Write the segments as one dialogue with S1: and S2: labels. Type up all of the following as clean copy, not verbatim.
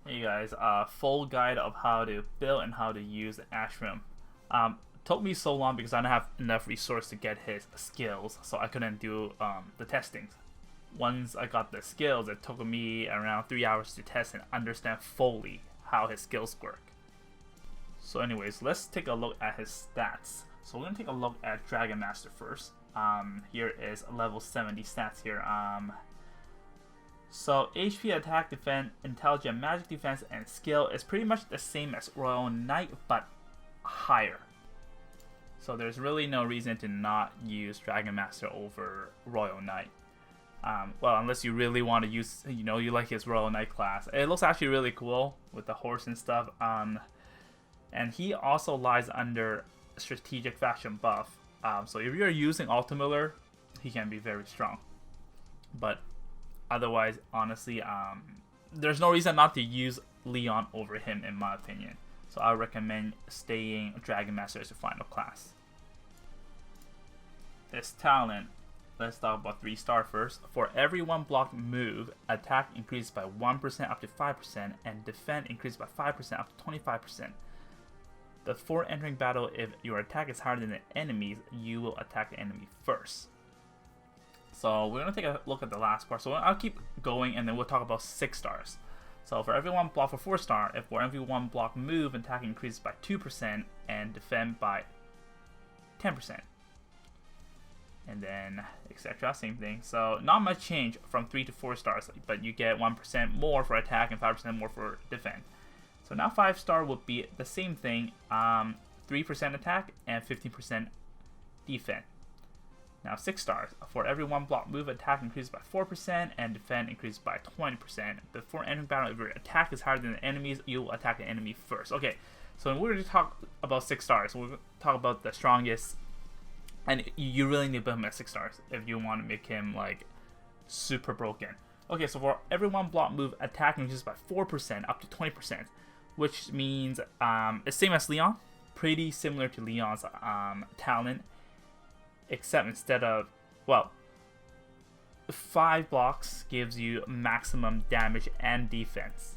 S1: Hey guys, full guide of how to build and how to use Ashram. Took me so long because I didn't have enough resource to get his skills, so I couldn't do the testings. Once I got the skills, it took me around 3 hours to test and understand fully how his skills work. So anyways, let's take a look at his stats. So we're going to take a look at Dragon Master first. Here is level 70 stats here. So HP, attack, defense, intelligence, magic defense, and skill is pretty much the same as Royal Knight, but higher. So there's really no reason to not use Dragon Master over Royal Knight. Well, unless you really want to use, you like his Royal Knight class. It looks actually really cool with the horse and stuff. And he also lies under strategic faction buff. So if you're using Ultimiller, he can be very strong. But otherwise, honestly, there's no reason not to use Leon over him, in my opinion. So I recommend staying Dragon Master as your final class. His talent, let's talk about 3-star first. For every 1 block move, attack increases by 1% up to 5%, and defense increases by 5% up to 25%. Before entering battle, if your attack is higher than the enemy's, you will attack the enemy first. So we're going to take a look at the last part. So I'll keep going and then we'll talk about 6 stars. So for every 1 block for 4-star, if for every 1 block move, attack increases by 2% and defend by 10%. And then etc. Same thing. So not much change from 3 to 4 stars, but you get 1% more for attack and 5% more for defend. So now 5-star would be the same thing, 3% attack and 15% defend. Now 6 stars, for every 1 block move, attack increases by 4% and defend increases by 20%. Before entering battle, if your attack is higher than the enemy's, you will attack the enemy first. Okay, so we're going to talk about 6 stars. We're going to talk about the strongest, and you really need to build him at 6 stars if you want to make him like super broken. Okay, so for every 1 block move, attack increases by 4% up to 20%, which means it's same as Leon, pretty similar to Leon's talent. Except instead of, well, 5 blocks gives you maximum damage and defense.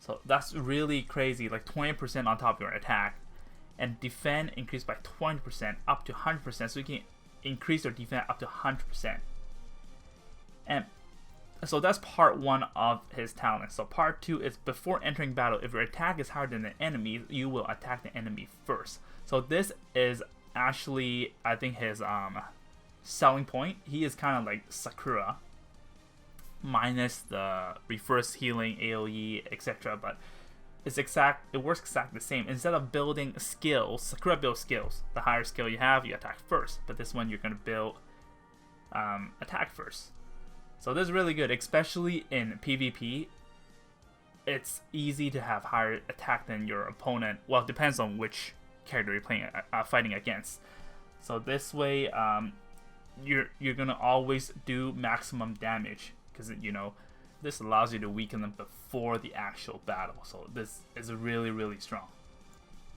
S1: So that's really crazy, like 20% on top of your attack. And defend increased by 20% up to 100%, so you can increase your defense up to 100%. And so that's part 1 of his talent. So part 2 is before entering battle, if your attack is higher than the enemy, you will attack the enemy first. So this is actually, I think, his selling point. He is kind of like Sakura minus the reverse healing, AoE, etc. But it works exactly the same. Instead of building skills, Sakura builds skills. The higher skill you have, you attack first. But this one, you're going to build attack first. So this is really good, especially in PvP. It's easy to have higher attack than your opponent. Well, it depends on which character you're playing, fighting against. So this way, you're gonna always do maximum damage because this allows you to weaken them before the actual battle. So this is really strong.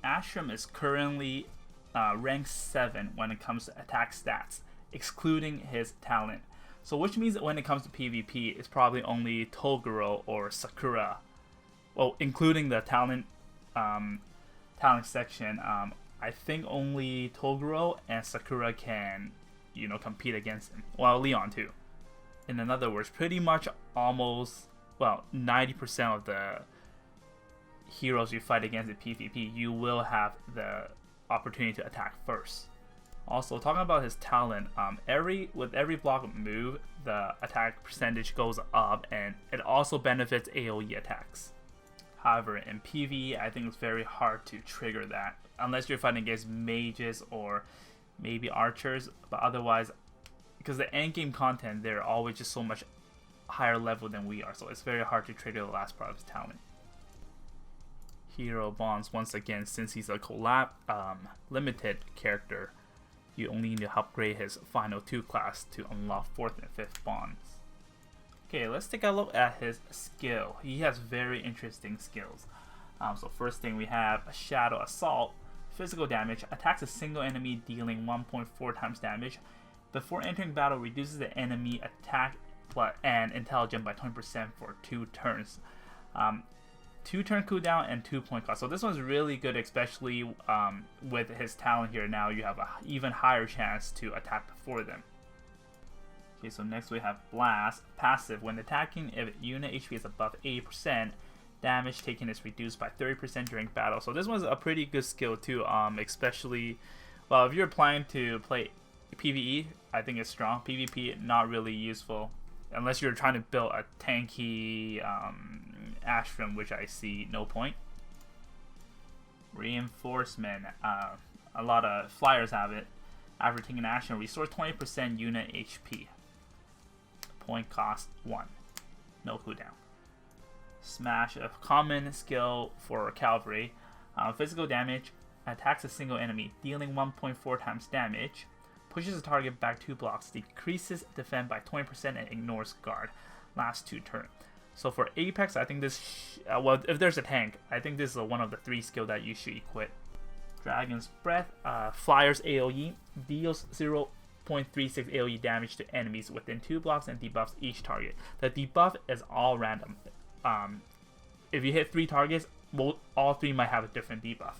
S1: Ashram is currently rank 7 when it comes to attack stats, excluding his talent. So which means that when it comes to PvP, it's probably only Toguro or Sakura, well, including the talent section. I think only Toguro and Sakura can, compete against him. Well, Leon too. In other words, pretty much almost, well, 90% of the heroes you fight against in PvP, you will have the opportunity to attack first. Also, talking about his talent, with every block move, the attack percentage goes up, and it also benefits AoE attacks. However, in PvE, I think it's very hard to trigger that, unless you're fighting against mages or maybe archers. But otherwise, because the endgame content, they're always just so much higher level than we are, so it's very hard to trigger the last part of his talent. Hero bonds, once again, since he's a collab limited character, you only need to upgrade his final 2 class to unlock 4th and 5th bonds. Okay, let's take a look at his skill. He has very interesting skills. So first thing we have a Shadow Assault. Physical damage. Attacks a single enemy dealing 1.4 times damage. Before entering battle, reduces the enemy attack and intelligence by 20% for 2 turns. 2-turn cooldown and 2-point cost. So this one's really good, especially with his talent here. Now you have an even higher chance to attack before them. Okay, so next we have Blast. Passive. When attacking, if unit HP is above 80%, damage taken is reduced by 30% during battle. So this one's a pretty good skill too, especially, well, if you're planning to play PvE, I think it's strong. PvP, not really useful. Unless you're trying to build a tanky Ashram, which I see no point. Reinforcement. A lot of flyers have it. After taking action, restores 20% unit HP. Point cost 1. No cooldown. Smash, a common skill for cavalry. Physical damage. Attacks a single enemy, dealing 1.4 times damage. Pushes a target back 2 blocks. Decreases defense by 20% and ignores guard. Last 2 turns. So for Apex, I think this, well, if there's a tank, I think this is one of the 3 skills that you should equip. Dragon's Breath, Flyer's AoE, deals 0.36 AoE damage to enemies within 2 blocks and debuffs each target. The debuff is all random. If you hit 3 targets, all 3 might have a different debuff.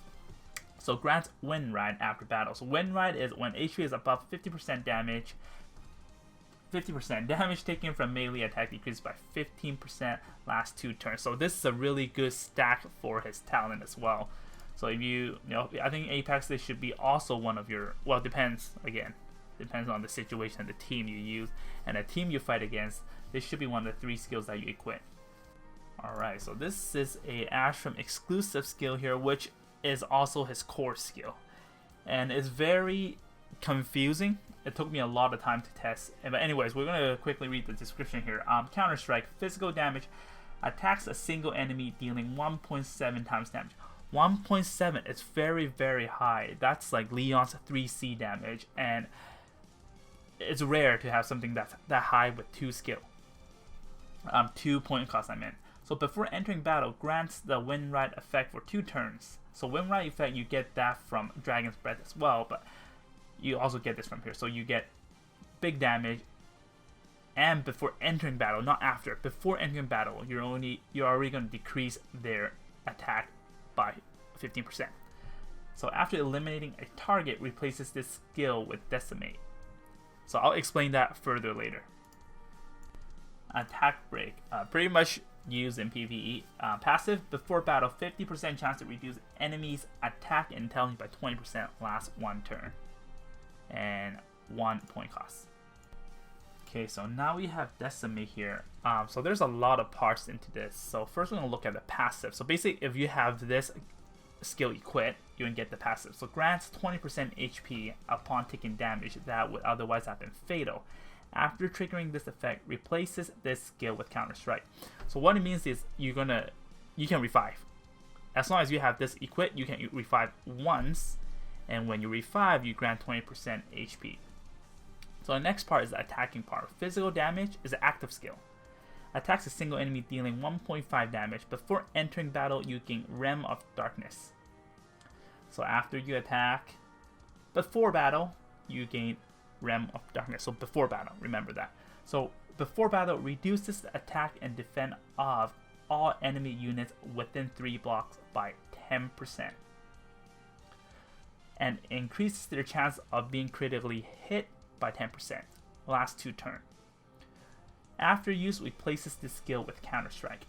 S1: So grants Wind Ride after battle. So Wind Ride is when HP is above 50% damage. 50% damage taken from melee attack decreases by 15% last 2 turns. So this is a really good stack for his talent as well. So if you know, I think Apex, this should be also one of your, well, depends on the situation, the team you use, and the team you fight against. This should be one of the 3 skills that you equip. Alright, so this is a Ashram exclusive skill here, which is also his core skill. And it's very confusing. It took me a lot of time to test. But anyways, we're going to quickly read the description here. Counter Strike, physical damage, attacks a single enemy dealing 1.7 times damage. 1.7, it's very, very high. That's like Leon's 3C damage, and it's rare to have something that's that high with 2 skill. 2 point cost, I meant. So before entering battle, grants the Wind Ride effect for 2 turns. So Wind Ride effect, you get that from Dragon's Breath as well, but you also get this from here. So you get big damage, and before entering battle, not after. Before entering battle, you're already going to decrease their attack by 15%. So after eliminating a target, replaces this skill with Decimate. So I'll explain that further later. Attack Break, pretty much used in PvE. Passive, before battle, 50% chance to reduce enemies' attack and intelligence by 20%, last 1 turn. And 1 point cost. Okay, so now we have Decimate here. So there's a lot of parts into this. So first we're going to look at the passive. So basically, if you have this skill equipped, you can get the passive. So grants 20% HP upon taking damage that would otherwise have been fatal. After triggering this effect, replaces this skill with Counter Strike. So what it means is you can revive. As long as you have this equipped, you can revive once, and when you revive, you grant 20% HP. So the next part is the attacking part. Physical damage is an active skill. Attacks a single enemy dealing 1.5 damage. Before entering battle, you gain Realm of Darkness. So after you attack, before battle, you gain Realm of Darkness. So before battle, remember that. So before battle, reduces the attack and defense of all enemy units within 3 blocks by 10%. And increases their chance of being critically hit by 10%. Last 2 turns. After use, replaces this skill with Counter Strike.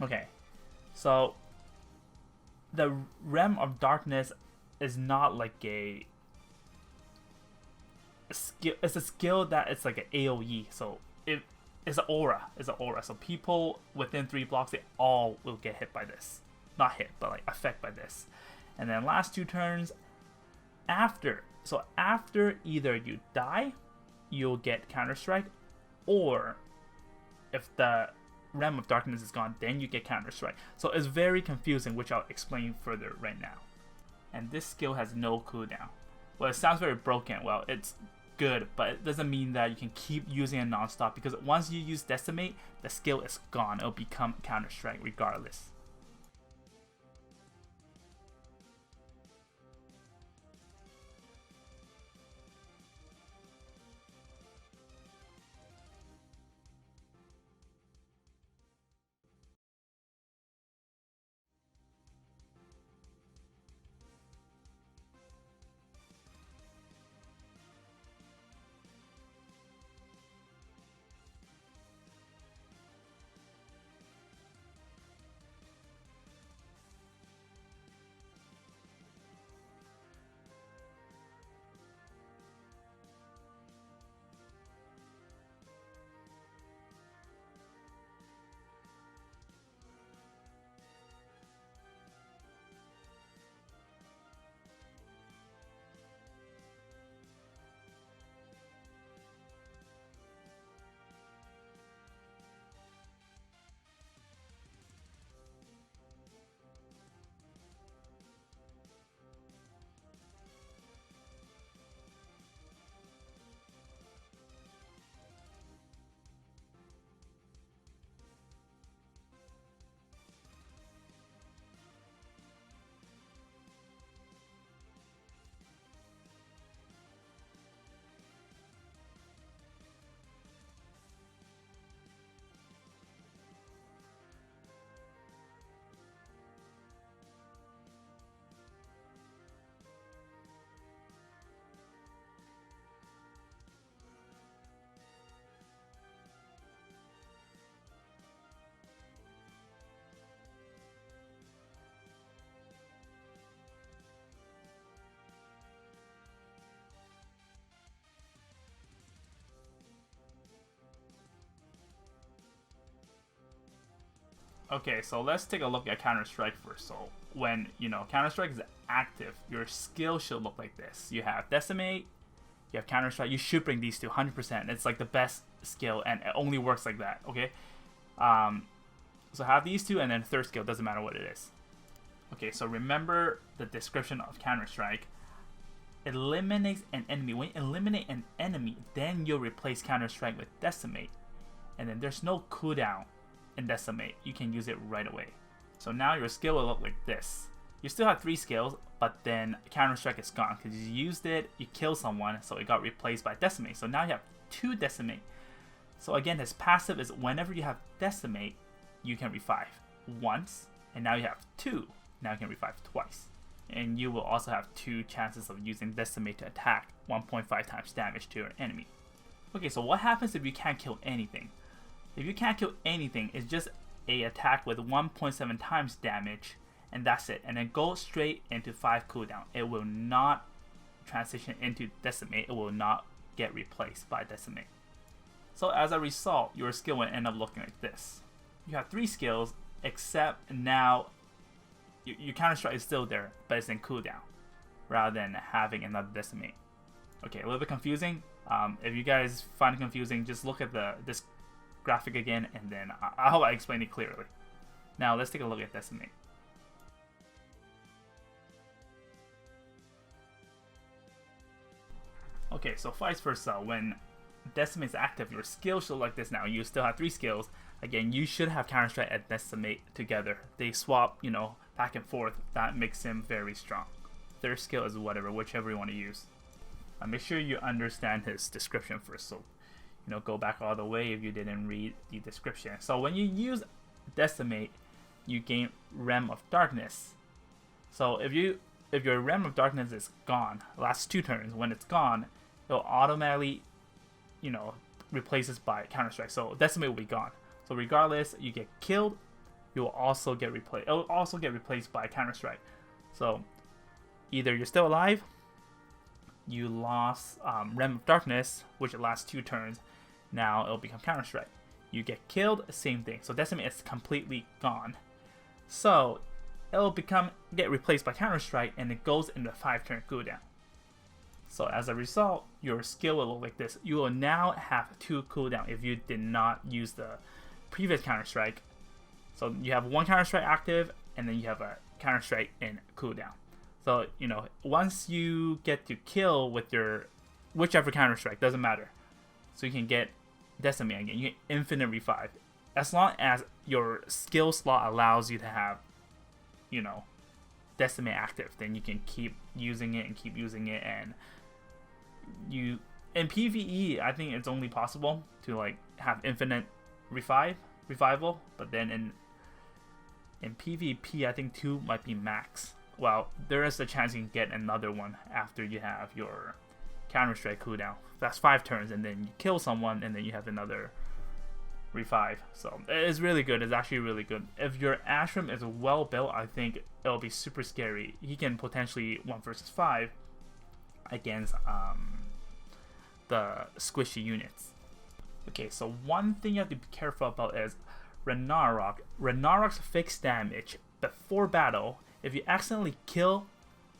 S1: Okay, so the Realm of Darkness is not like a skill. It's a skill that it's like an AOE. So it's an aura. So people within 3 blocks, they all will get hit by this. Not hit, but like affected by this. And then last 2 turns. After either you die, you'll get Counter Strike, or if the Realm of Darkness is gone, then you get Counter Strike. So it's very confusing, which I'll explain further right now. And this skill has no cooldown. Well, it sounds very broken. Well, it's good, but it doesn't mean that you can keep using it non-stop, because once you use Decimate, the skill is gone. It'll become Counter-Strike regardless. Okay, so let's take a look at Counter-Strike first. So when, Counter-Strike is active, your skill should look like this. You have Decimate, you have Counter-Strike. You should bring these two 100%. It's like the best skill, and it only works like that, okay? So have these two, and then third skill, doesn't matter what it is. Okay, so remember the description of Counter-Strike. Eliminates an enemy. When you eliminate an enemy, then you'll replace Counter-Strike with Decimate. And then there's no cooldown in Decimate. You can use it right away. So now your skill will look like this. You still have 3 skills, but then Counter-Strike is gone because you used it, you killed someone, so it got replaced by Decimate. So now you have 2 Decimate. So again, his passive is whenever you have Decimate, you can revive once, and now you have 2. Now you can revive twice. And you will also have 2 chances of using Decimate to attack 1.5 times damage to your enemy. Okay, so what happens if you can't kill anything? If you can't kill anything, it's just a attack with 1.7 times damage, and that's it. And then go straight into 5 cooldown. It will not transition into Decimate. It will not get replaced by Decimate. So as a result, your skill will end up looking like this. You have 3 skills, except now your Counter-Strike is still there, but it's in cooldown, rather than having another Decimate. Okay, a little bit confusing. If you guys find it confusing, just look at this graphic again, and then I hope I explained it clearly. Now let's take a look at Decimate. Okay, so vice versa, when Decimate is active, your skill should look like this now. You still have 3 skills. Again, you should have Counter-Strike and Decimate together. They swap, back and forth. That makes him very strong. Third skill is whichever you want to use. Make sure you understand his description first. So, go back all the way if you didn't read the description. So when you use Decimate, you gain Realm of Darkness. So if your Realm of Darkness is gone, last 2 turns, when it's gone, it'll automatically, replaces by Counter-Strike. So Decimate will be gone. So regardless, you get killed, you will also get replaced. It will also get replaced by Counter-Strike. So either you're still alive, you lost Realm of Darkness, which lasts 2 turns. Now it'll become Counter-Strike. You get killed, same thing. So Decimate is completely gone. So it'll get replaced by Counter-Strike, and it goes into 5-turn cooldown. So as a result, your skill will look like this. You will now have 2 cooldown if you did not use the previous Counter-Strike. So you have 1 Counter-Strike active, and then you have a Counter-Strike in cooldown. So, once you get to kill with your whichever counter strike, doesn't matter. So you can get Decimate again. You get infinite revive. As long as your skill slot allows you to have, you know, Decimate active, then you can keep using it and keep using it. And you, in PvE, I think it's only possible to like have infinite revival, but then in PvP, I think 2 might be max. Well, there is a chance you can get another one after you have your Counter-Strike cooldown. That's 5 turns, and then you kill someone, and then you have another revive. So it's really good. It's actually really good. If your Ashram is well built, I think it'll be super scary. He can potentially 1 versus 5 against the squishy units. Okay, so one thing you have to be careful about is Ragnarok. Ragnarok's fixed damage before battle. If you accidentally kill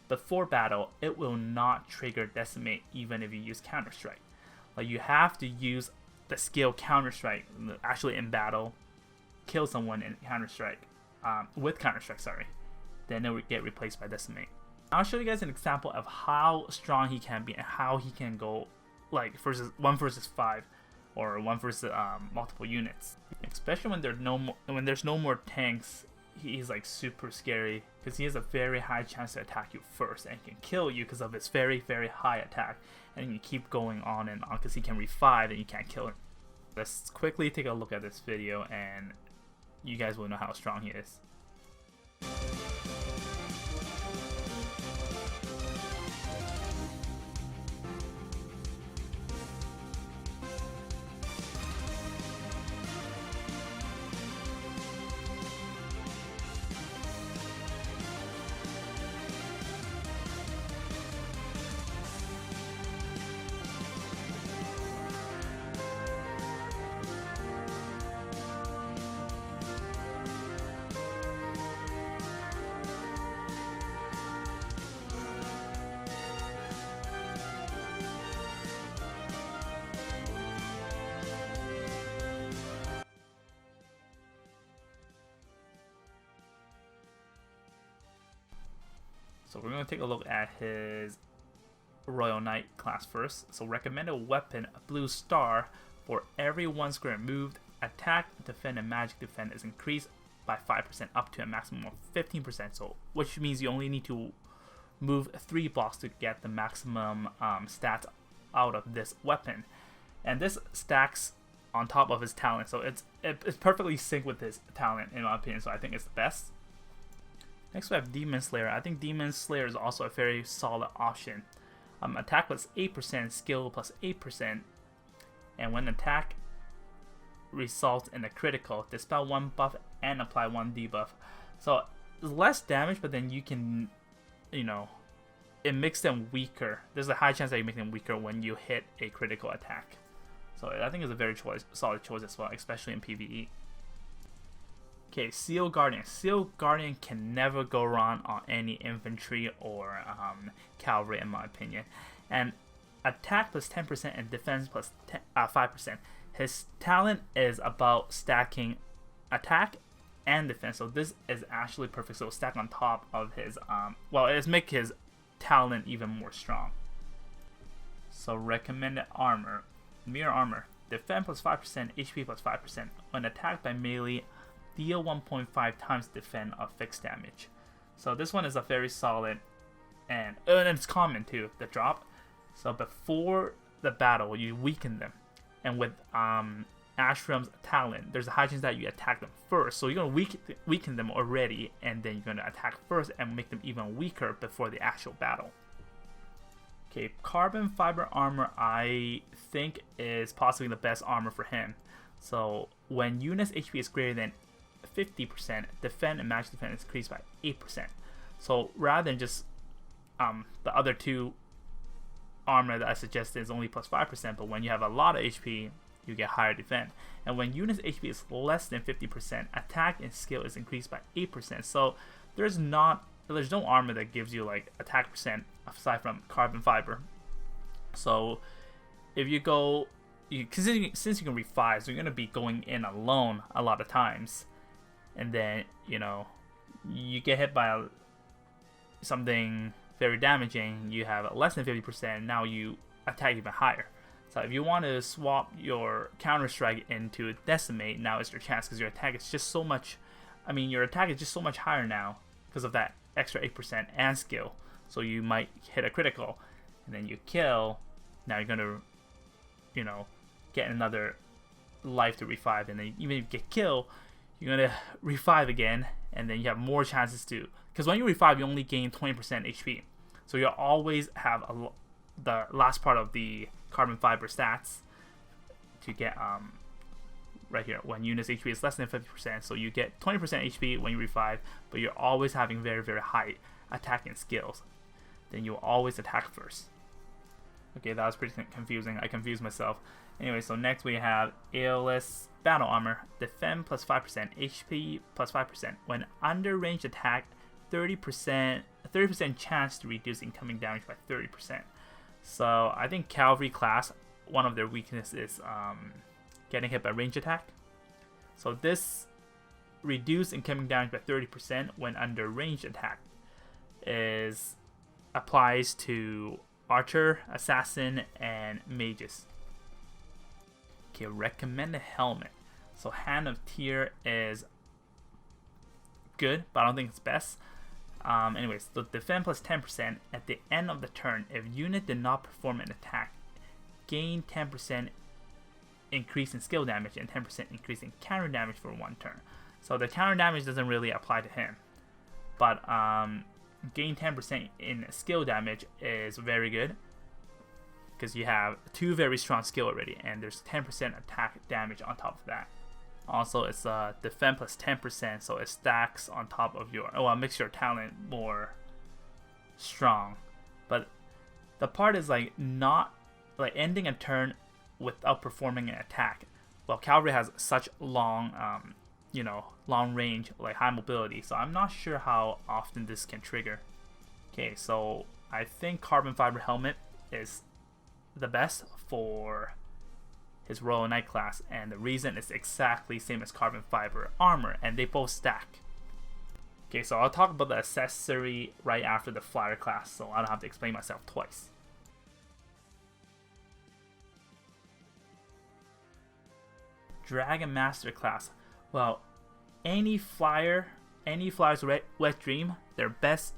S1: before battle, it will not trigger Decimate even if you use Counter-Strike. Like, you have to use the skill Counter-Strike actually in battle, kill someone in Counter-Strike, with Counter-Strike, sorry. Then it will get replaced by Decimate. I'll show you guys an example of how strong he can be and how he can go like 1 versus 5 or 1 versus multiple units. Especially when there's no more tanks, he's like super scary because he has a very high chance to attack you first and can kill you because of his very, very high attack. And you keep going on and on because he can revive and you can't kill him. Let's quickly take a look at this video and you guys will know how strong he is. So we're going to take a look at his Royal Knight class first. So recommended weapon, a blue star. For every 1 square moved, attack, defend, and magic defend is increased by 5% up to a maximum of 15%. So which means you only need to move 3 blocks to get the maximum stats out of this weapon. And this stacks on top of his talent. So it's perfectly synced with his talent in my opinion. So I think it's the best. Next we have Demon Slayer. I think Demon Slayer is also a very solid option. Attack plus 8%, skill plus 8%, and when attack results in a critical, dispel 1 buff and apply 1 debuff. So it's less damage, but then you can, you know, it makes them weaker. There's a high chance that you make them weaker when you hit a critical attack. So I think it's a very solid choice as well, especially in PvE. Okay, Seal Guardian. Seal Guardian can never go wrong on any infantry or cavalry in my opinion. And attack plus 10% and defense plus 5%. His talent is about stacking attack and defense. So this is actually perfect. So stack on top of his, well, it's make his talent even more strong. So recommended armor. Mirror armor. Defense plus 5%, HP plus 5%. When attacked by melee, deal 1.5 times defend of fixed damage. So this one is a very solid, and it's common too, the drop. So before the battle, you weaken them, and with Ashram's talent, there's a high chance that you attack them first. So you're gonna weaken them already, and then you're gonna attack first and make them even weaker before the actual battle. Okay, carbon fiber armor I think is possibly the best armor for him. So when unit's HP is greater than 50%, defend and magic defense is increased by 8%. So rather than just the other 2 armor that I suggested is only plus 5%, but when you have a lot of HP, you get higher defense. And when unit's HP is less than 50%, attack and skill is increased by 8%. So there's no armor that gives you like attack percent aside from carbon fiber. So if you go, since you can revive, so you're gonna be going in alone a lot of times, and then you get hit by something very damaging. You have less than 50%. Now you attack even higher. So if you want to swap your counter strike into Decimate, now is your chance, because your attack is just so much. I mean, your attack is just so much higher now because of that extra 8% and skill. So you might hit a critical, and then you kill. Now you're gonna, you know, get another life to revive, and then even if you get killed, you're gonna revive again, and then you have more chances to. Because when you revive, you only gain 20% HP, so you'll always have the last part of the carbon fiber stats to get right here when units HP is less than 50%. So you get 20% HP when you revive, but you're always having very, very high attacking skills. Then you'll always attack first. Okay, that was pretty confusing. I confused myself. Anyway, so next we have AOS Battle Armor. Defend plus 5%, HP plus 5%. When under range attack, 30% chance to reduce incoming damage by 30%. So I think Cavalry class, one of their weaknesses is getting hit by range attack. So this reduce incoming damage by 30% when under range attack applies to Archer, Assassin, and Mages. Okay, recommended helmet. So Hand of Tyr is good, but I don't think it's best. Anyways, so defend plus 10% at the end of the turn. If unit did not perform an attack, gain 10% increase in skill damage and 10% increase in counter damage for one turn. So the counter damage doesn't really apply to him, but gain 10% in skill damage is very good because you have 2 very strong skill already, and there's 10% attack damage on top of that. Also, it's defend plus 10%, so it stacks on top of your. Oh, it makes your talent more strong. But the part is like not like ending a turn without performing an attack. Well, Cavalry has such long, long range, like high mobility. So I'm not sure how often this can trigger. Okay, so I think Carbon Fiber Helmet is the best for his Royal Knight class, and the reason is exactly same as Carbon Fiber Armor, and they both stack. Okay, so I'll talk about the accessory right after the Flyer class, so I don't have to explain myself twice. Dragon Master class. Well, any flyer's wet dream, their best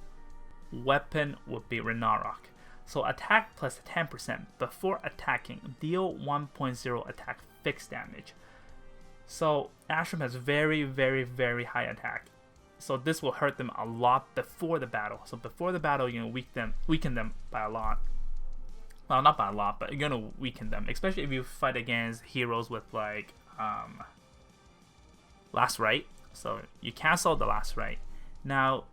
S1: weapon would be Ragnarok. So attack plus 10% before attacking, deal 1.0 attack fixed damage. So Ashram has very, very, very high attack. So this will hurt them a lot before the battle. So before the battle, you're gonna weaken them by a lot. Well, not by a lot, but you're gonna weaken them, especially if you fight against heroes with like Last Rite. So you cancel the Last Rite. Now,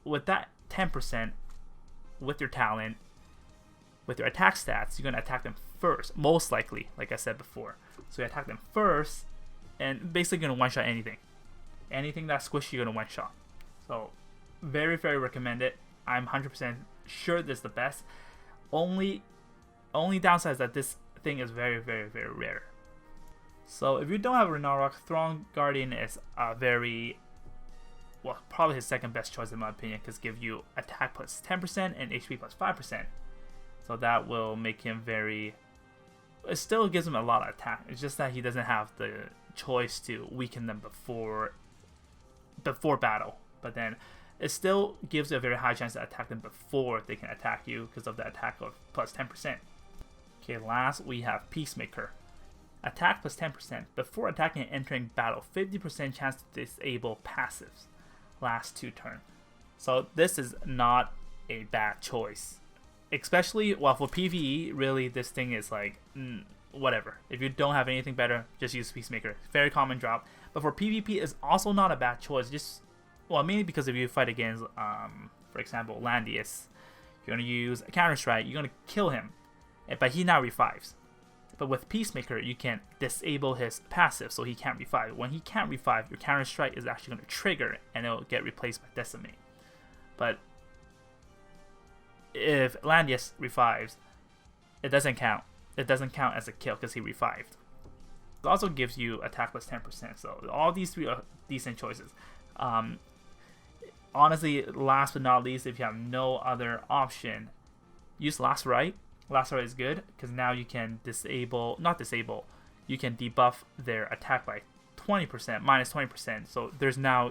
S1: with that 10%, with your talent, with your attack stats, you're going to attack them first, most likely, like I said before. So you attack them first, and basically going to one-shot anything. Anything that's squishy, you're going to one-shot. So, very, very recommended. I'm 100% sure this is the best. Only downside is that this thing is very, very, very rare. So if you don't have Ragnarok, Throne Guardian is probably his second best choice in my opinion, because give you attack plus 10% and HP plus 5%. So that will make him very. It still gives him a lot of attack. It's just that he doesn't have the choice to weaken them before battle. But then it still gives you a very high chance to attack them before they can attack you because of the attack of plus 10%. Okay, last we have Peacemaker. Attack plus 10%. Before attacking and entering battle, 50% chance to disable passives. Last 2 turns. So this is not a bad choice. Especially, well, for PvE, really, this thing is like, whatever. If you don't have anything better, just use Peacemaker. Very common drop. But for PvP, it's also not a bad choice. Mainly because if you fight against, for example, Landius, you're going to use a counter strike, you're going to kill him. But he now revives. But with Peacemaker, you can disable his passive so he can't revive. When he can't revive, your counter strike is actually going to trigger and it will get replaced by Decimate. But if Landius revives, it doesn't count. It doesn't count as a kill because he revived. It also gives you attack plus 10%. So all these 3 are decent choices. Honestly, last but not least, if you have no other option, use Last Rite. Last Right is good because now you can you can debuff their attack by 20%, minus 20%. So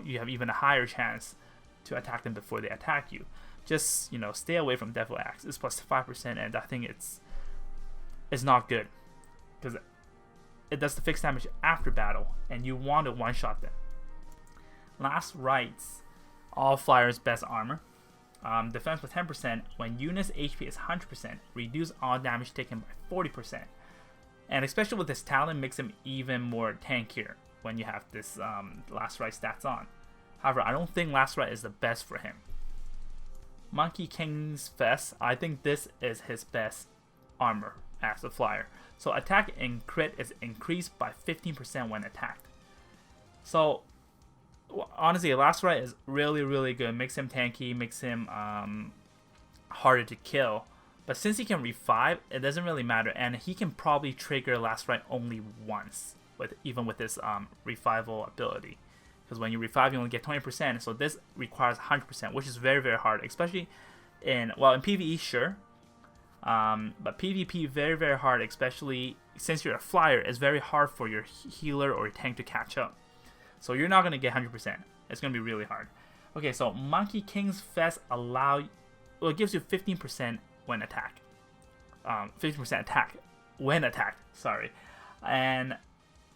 S1: you have even a higher chance to attack them before they attack you. Just, stay away from Devil Axe. It's plus 5%, and I think it's not good because it does the fixed damage after battle, and you want to one-shot them. Last Rites, all flyers best armor. Defense with 10% when units HP is 100%. Reduce all damage taken by 40%. And especially with this talent, makes him even more tankier when you have this Last Rite stats on. However, I don't think Last Rite is the best for him. Monkey King's Fest, I think this is his best armor as a flyer. So attack and crit is increased by 15% when attacked. So honestly, Last Rite is really, really good. Makes him tanky, makes him harder to kill. But since he can revive, it doesn't really matter, and he can probably trigger Last Rite only once, even with this revival ability. Because when you revive, you only get 20%, so this requires 100%, which is very, very hard, especially in PvE, sure. But PvP, very, very hard, especially since you're a flyer. It's very hard for your healer or your tank to catch up. So you're not going to get 100%. It's going to be really hard. Okay, so Monkey King's Fest it gives you 15% when attack. 15% attack when attacked, sorry. And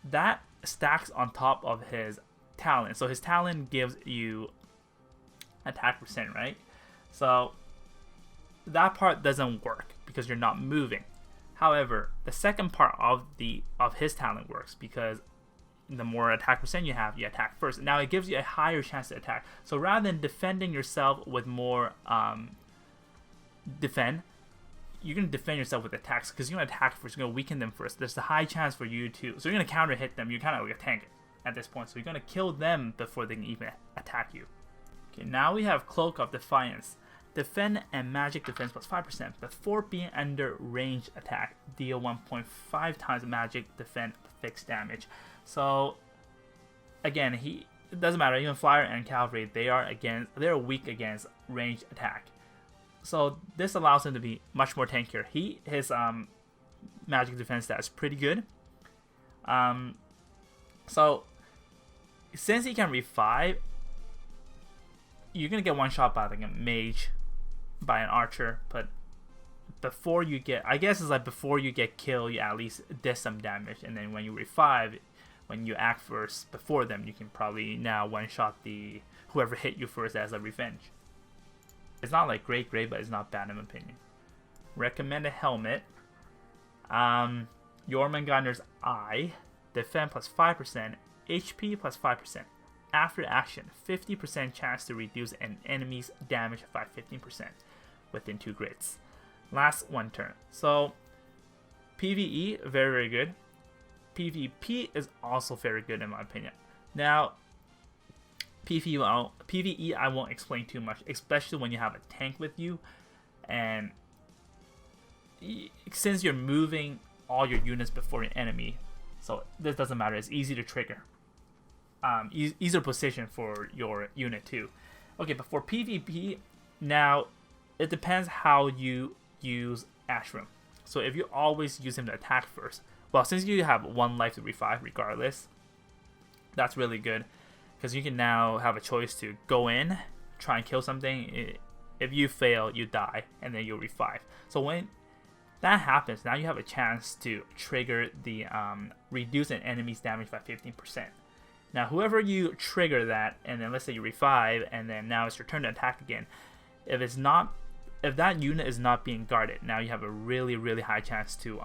S1: that stacks on top of his talent. So his talent gives you attack percent, right? So that part doesn't work because you're not moving. However, the second part of his talent works because the more attack percent you have, you attack first. Now it gives you a higher chance to attack. So rather than defending yourself with more defend, you're going to defend yourself with attacks because you're going to attack first. You're going to weaken them first. There's a high chance for you to... So you're going to counter hit them. You're kind of like a tank at this point. So you're going to kill them before they can even attack you. Okay, now we have Cloak of Defiance. Defend and magic defense plus 5%. Before being under range attack, deal 1.5 times magic defend fixed damage. So again, it doesn't matter. Even Flyer and Cavalry, they're weak against ranged attack. So this allows him to be much more tankier. His magic defense stat is pretty good. So since he can revive, you're gonna get one shot by like a mage, by an archer. But before you get killed, you at least did some damage, and then when you revive, when you act first before them, you can probably now one shot whoever hit you first as a revenge. It's not like great, but it's not bad in my opinion. Recommended helmet. Jormungandr's Eye. Defend plus 5%. HP plus 5%. After action, 50% chance to reduce an enemy's damage by 15% within 2 grids. Last one turn. So PvE, very, very good. PvP is also very good in my opinion. Now, PvE I won't explain too much, especially when you have a tank with you, and since you're moving all your units before your enemy, so this doesn't matter. It's easy to trigger. Easier position for your unit too. Okay, but for PvP, now it depends how you use Ashram. So if you always use him to attack first, well, since you have 1 life to revive regardless, that's really good. Because you can now have a choice to go in, try and kill something. If you fail, you die, and then you'll revive. So when that happens, now you have a chance to trigger the reduce an enemy's damage by 15%. Now, whoever you trigger that, and then let's say you revive, and then now it's your turn to attack again. If that unit is not being guarded, now you have a really, really high chance to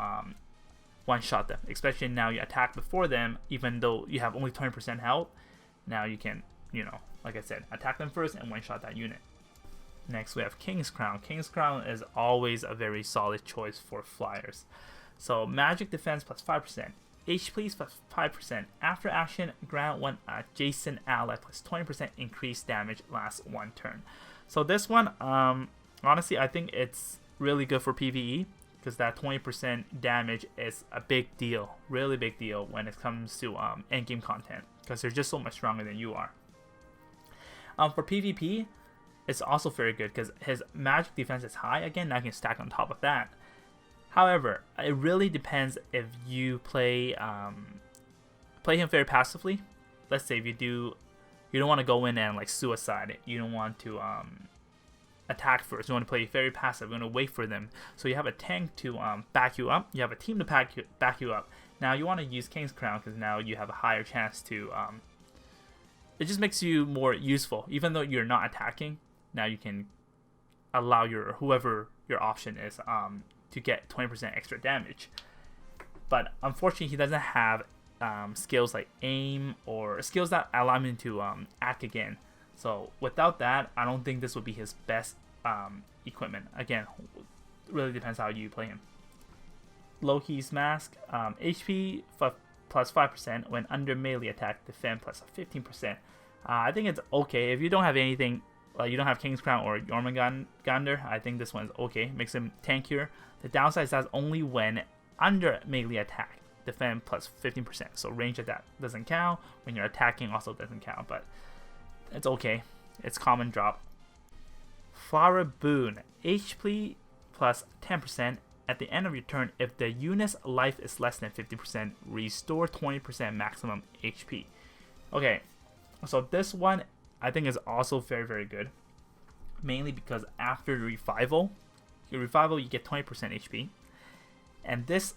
S1: one-shot them. Especially now you attack before them, even though you have only 20% health. Now you can, like I said, attack them first and one-shot that unit. Next we have King's Crown. King's Crown is always a very solid choice for flyers. So magic defense plus 5%. HP plus 5%. After action, grant one adjacent ally plus 20% increased damage lasts 1 turn. So this one, honestly, I think it's really good for PvE. Because that 20% damage is a big deal, really big deal when it comes to endgame content. Because they're just so much stronger than you are. For PvP, it's also very good because his magic defense is high. Again, now you can stack on top of that. However, it really depends if you play him very passively. Let's say if you don't want to go in and like suicide. You don't want to attack first. You want to play very passive. You want to wait for them. So you have a tank to back you up. You have a team to back you up. Now you want to use King's Crown because now you have a higher chance to. It just makes you more useful, even though you're not attacking. Now you can allow whoever your option is to get 20% extra damage. But unfortunately, he doesn't have skills like aim or skills that allow him to act again. So without that, I don't think this would be his best equipment. Again, really depends how you play him. Loki's Mask, HP plus 5% when under melee attack, defend plus 15%. I think it's okay. If you don't have anything, you don't have King's Crown or Jormungandr, I think this one's okay. Makes him tankier. The downside is that's only when under melee attack, defend plus 15%. So range attack doesn't count. When you're attacking also doesn't count, but it's okay. It's common drop. Flower Boon, HP plus 10%. At the end of your turn, if the unit's life is less than 50%, restore 20% maximum HP. Okay, so this one I think is also very, very good. Mainly because after revival, you get 20% HP. And this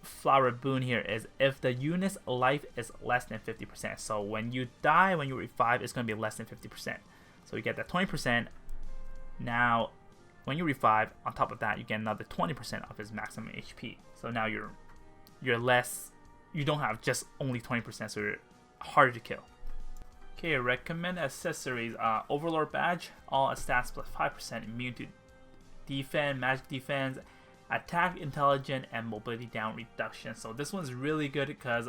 S1: Flower Boon here is if the unit's life is less than 50%. So when you die, when you revive, it's going to be less than 50%. So you get that 20%. Now, when you revive, on top of that, you get another 20% of his maximum HP. So now you're less. You don't have just only 20%, so you're harder to kill. Okay, recommend accessories. Overlord Badge, all stats plus 5%, immune to defense, magic defense, attack, intelligence, and mobility down reduction. So this one's really good because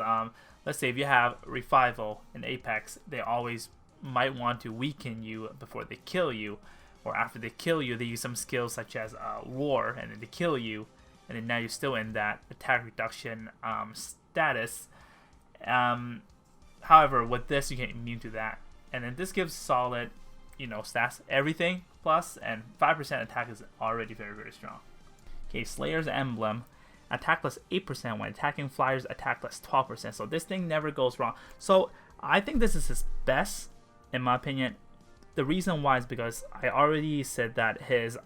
S1: let's say if you have revival in Apex, they always might want to weaken you before they kill you, or after they kill you, they use some skills such as war, and then they kill you, and then now you're still in that attack reduction status. However, with this, you get immune to that, and then this gives solid, stats, everything plus, and 5% attack is already very, very strong. Okay, Slayer's Emblem, attack plus 8% when attacking flyers, attack plus 12%. So this thing never goes wrong. So I think this is his best, in my opinion. The reason why is because I already said that his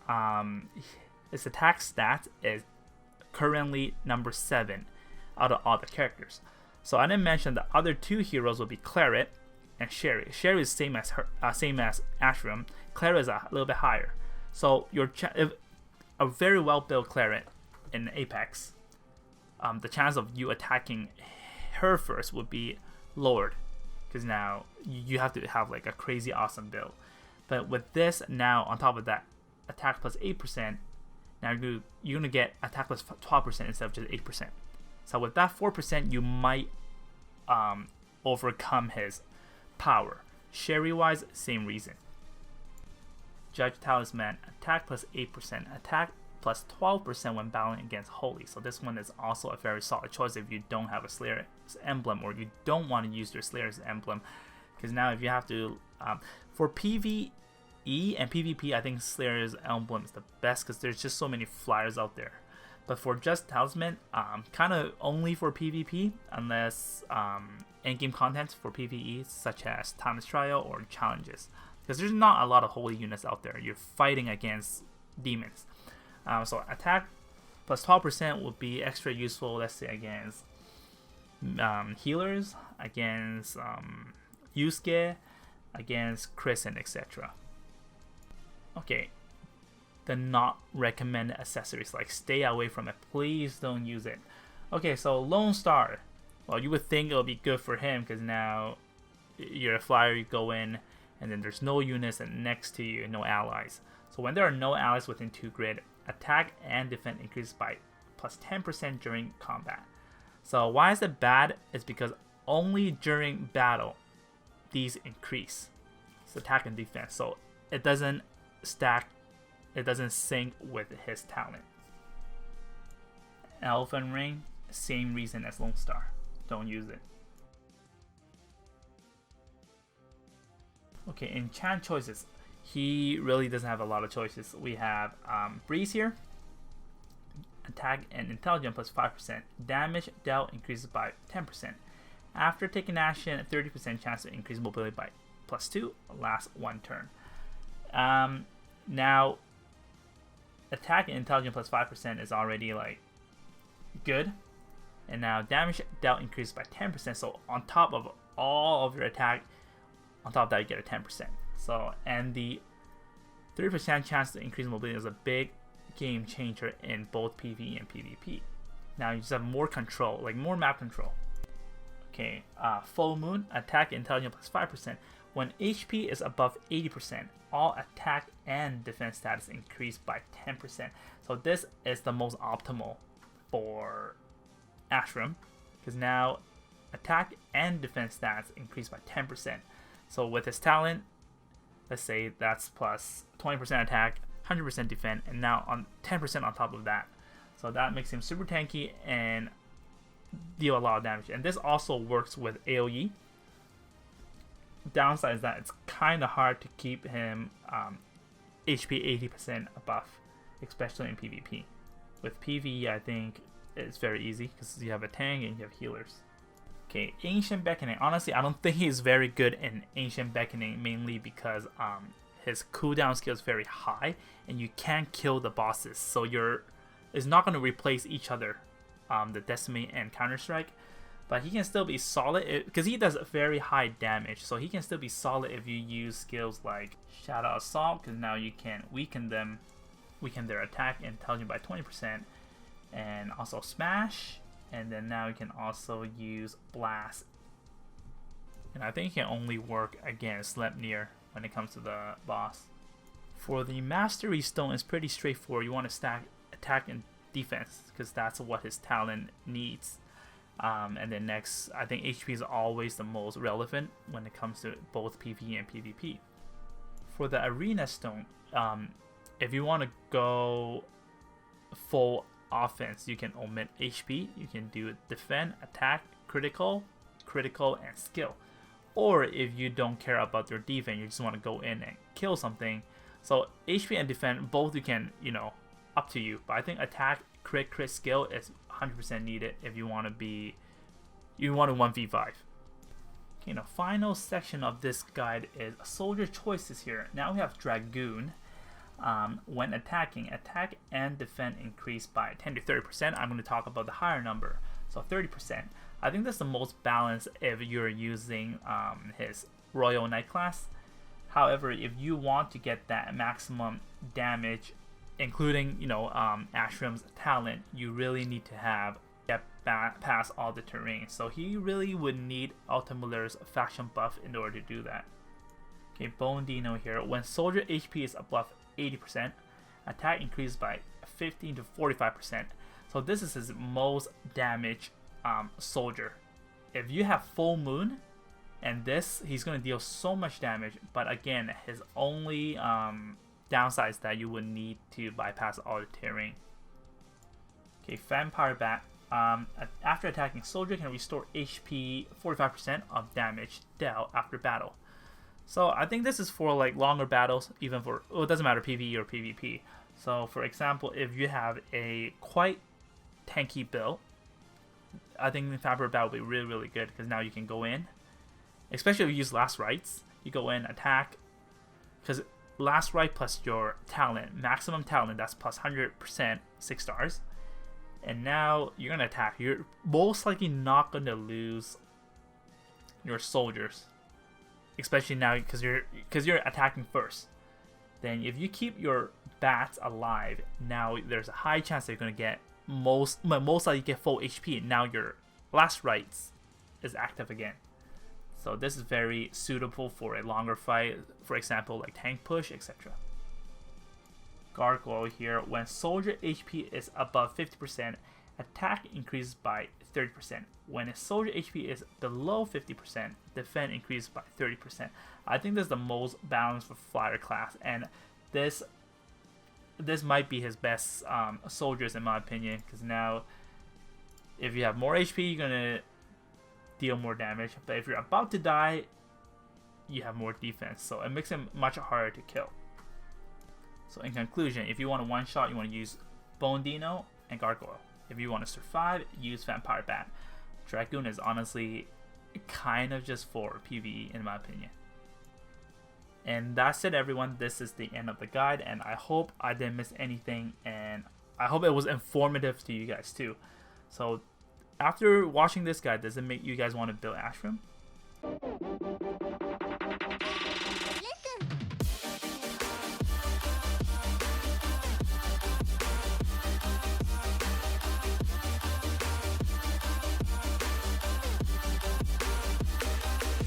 S1: attack stat is currently number 7 out of all the characters. So I didn't mention the other two heroes will be Claret and Sherry. Sherry is same as Ashram. Claret is a little bit higher. So if a very well built Claret in Apex, the chance of you attacking her first would be lowered, because now you have to have like a crazy awesome build. But with this, now on top of that, attack plus 8%, now you're gonna get attack plus 12% instead of just 8%. So with that 4%, you might overcome his power. Sherry wise, same reason. Judge Talisman, attack plus 8%, attack plus 12% when battling against Holy. So this one is also a very solid choice if you don't have a Slayer's Emblem, or you don't want to use your Slayer's Emblem, because now if you have to for PvE and PvP, I think Slayer's Emblem is the best because there's just so many flyers out there. But for just Talisman, kind of only for PvP, unless endgame content for PvE such as Timeless Trial or challenges, because there's not a lot of holy units out there. You're fighting against demons. So attack plus 12% would be extra useful, let's say against healers, against Yusuke, against Chris, and etc. Okay, the not recommended accessories, like stay away from it. Please don't use it. Okay, so Lone Star. Well, you would think it would be good for him because now you're a flyer, you go in, and then there's no units next to you, no allies. So when there are no allies within 2 grid, attack and defense increase by plus 10% during combat. So why is it bad? It's because only during battle these increase. It's attack and defense. So it doesn't stack, it doesn't sync with his talent. Elven Ring, same reason as Lone Star. Don't use it. Okay, Enchant Choices. He really doesn't have a lot of choices. We have Breeze here. attack and intelligence plus 5%. Damage dealt increases by 10%. After taking action, 30% chance to increase mobility by plus 2. Lasts 1 turn. Now, attack and intelligence plus 5% is already like good. And now damage dealt increases by 10%. So on top of all of your attack, on top of that you get a 10%. So, and the 30% chance to increase mobility is a big game changer in both PvE and PvP. Now you just have more control, like more map control. Okay, Full Moon, attack intelligence plus 5%. When HP is above 80%, all attack and defense stats increase by 10%. So this is the most optimal for Ashram, because now attack and defense stats increase by 10%. So with his talent, let's say that's plus 20% attack, 100% defense, and now on 10% on top of that. So that makes him super tanky and deal a lot of damage. And this also works with AoE. Downside is that it's kind of hard to keep him HP 80% buff, especially in PvP. With PvE, I think it's very easy because you have a tank and you have healers. Okay, Ancient Beckoning. Honestly, I don't think he's very good in Ancient Beckoning, mainly because his cooldown skill is very high and you can't kill the bosses. So it's not going to replace each other, the Decimate and Counter-Strike. But he can still be solid because he does very high damage. So he can still be solid if you use skills like Shadow Assault, because now you can weaken their attack and intelligence by 20%, and also Smash. And then now you can also use Blast. And I think it can only work against Sleipnir when it comes to the boss. For the Mastery Stone, it's pretty straightforward. You want to stack attack and defense because that's what his talent needs. And then next, I think HP is always the most relevant when it comes to both PvE and PvP. For the Arena Stone, if you want to go full offense, you can omit HP. You can do defend, attack, critical, and skill. Or if you don't care about your defense, you just want to go in and kill something. So HP and defend, both you can, up to you. But I think attack, crit, skill is 100% needed if you want to 1v5. Okay, now final section of this guide is soldier choices here. Now we have Dragoon. When attacking, attack and defend increase by 10 to 30%. I'm going to talk about the higher number, so 30%. I think that's the most balanced if you're using his Royal Knight class. However, if you want to get that maximum damage, including Ashram's talent, you really need to get past all the terrain. So he really would need Ultimiller's faction buff in order to do that. Okay, Bone Dino here. When soldier HP is above 80%, attack increases by 15 to 45%. So this is his most damage soldier. If you have Full Moon and this, he's going to deal so much damage. But again, his only downside is that you would need to bypass all the terrain. Okay, Vampire Bat. After attacking, soldier can restore HP 45% of damage dealt after battle. So I think this is for like longer battles, even for, it doesn't matter PvE or PvP. So for example, if you have a quite tanky build, I think the Vampire Bat will be really, really good because now you can go in, especially if you use Last Rites, you go in, attack, because Last Rite plus your talent, maximum talent, that's plus 100%, 6 stars. And now you're going to attack. You're most likely not going to lose your soldiers, especially now because you're attacking first. Then if you keep your bats alive, now there's a high chance that you're going to get most likely get full HP. Now your Last Rites is active again. So this is very suitable for a longer fight, for example, like tank push, etc. Gargoyle here. When soldier HP is above 50%, attack increases by 30%. When a soldier HP is below 50%, defense increases by 30%. I think this is the most balanced for flyer class, and this might be his best soldiers in my opinion, because now if you have more HP, you're gonna deal more damage, but if you're about to die, you have more defense, so it makes him much harder to kill. So in conclusion, if you want a one-shot, you want to use Bone Dino, and Gargoyle. If you want to survive, use Vampire Bat. Dragoon is honestly kind of just for PvE in my opinion. And that's it, everyone. This is the end of the guide, and I hope I didn't miss anything, and I hope it was informative to you guys too. So after watching this guide, does it make you guys want to build Ashram?